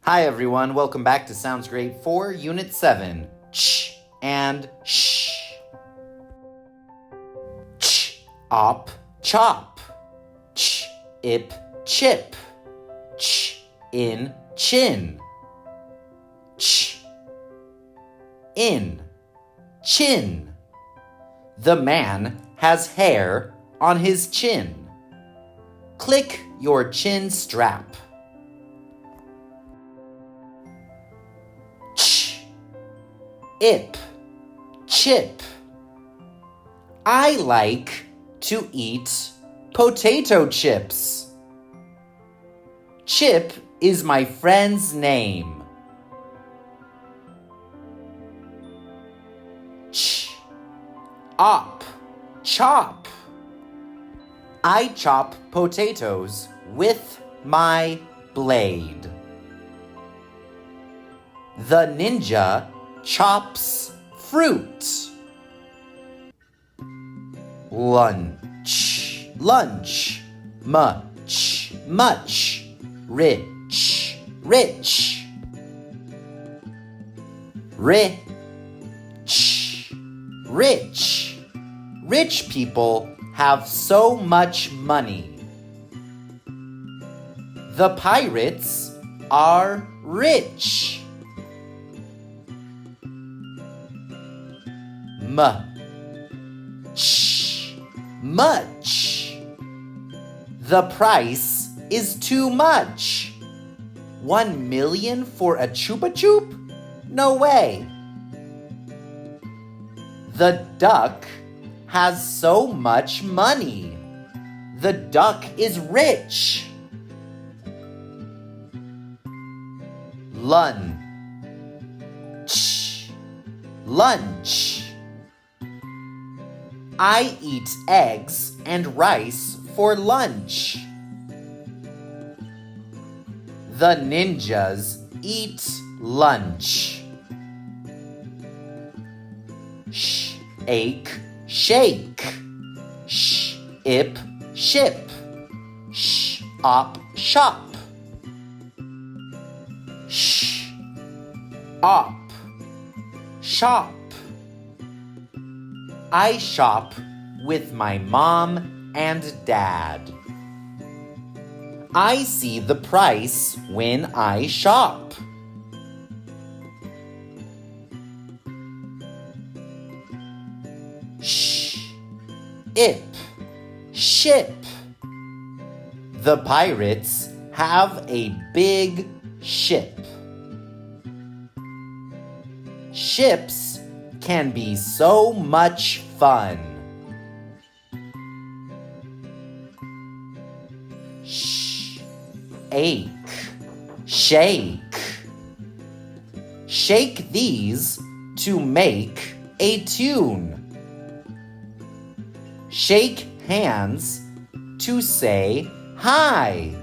Hi everyone, welcome back to Sounds Grade 4, Unit 7, ch and sh. Ch, op, chop. Ch, ip, chip. Ch, in, chin. Ch, in, chin. The man has hair on his chin. Click your chin strap. Ip, chip. I like to eat potato chips. Chip is my friend's name. Ch, op, chop. I chop potatoes with my blade. The ninja chops fruit. Lunch, lunch. Much, much. Rich, rich. Rich, rich. Rich people have so much money. The pirates are rich. Much, much. The price is too much. 1 million for a Chupa Chup? No way. The duck has so much money. The duck is rich. Lunch, lunch. I eat eggs and rice for lunch. The ninjas eat lunch. Shake, shake. Ip, ship. Op, shop. Op, shop. I shop with my mom and dad. I see the price when I shop. Ip, ship. The pirates have a big ship. Ships can be so much fun. Shake, shake. Shake these to make a tune. Shake hands to say hi.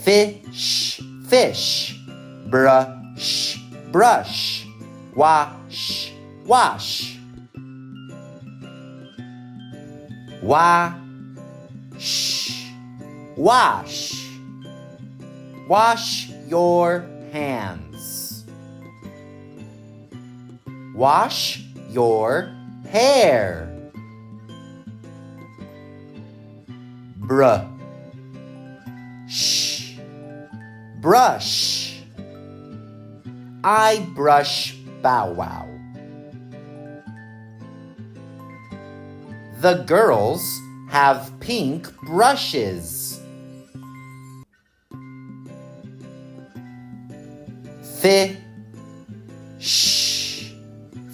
Fish, fish. Brush, brush. Wash, wash. Wash, wash. Wash your hands. Wash your hair. Brush, brush. I brush Bow Wow. The girls have pink brushes. Fish,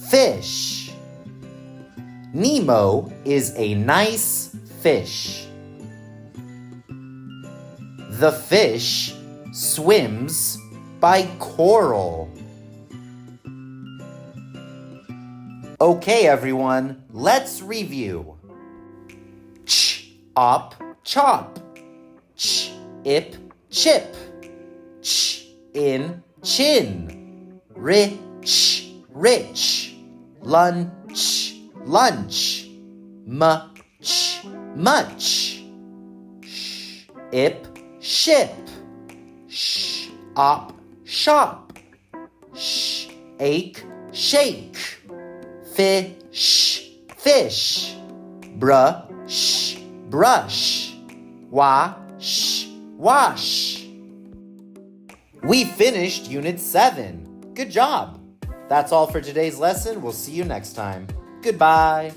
fish. Nemo is a nice fish. The fish swims by coral. Okay, everyone, let's review. Ch, op, chop. Ch, ip, chip. Ch, in, chin. Rich, rich. Lunch, lunch. Much, much. Ip, ship. sh, op, shop. Sh, ache, shake. Fish, fish. Brush, brush. Wash, wash. We finished Unit 7. Good job. That's all for today's lesson. We'll see you next time. Goodbye.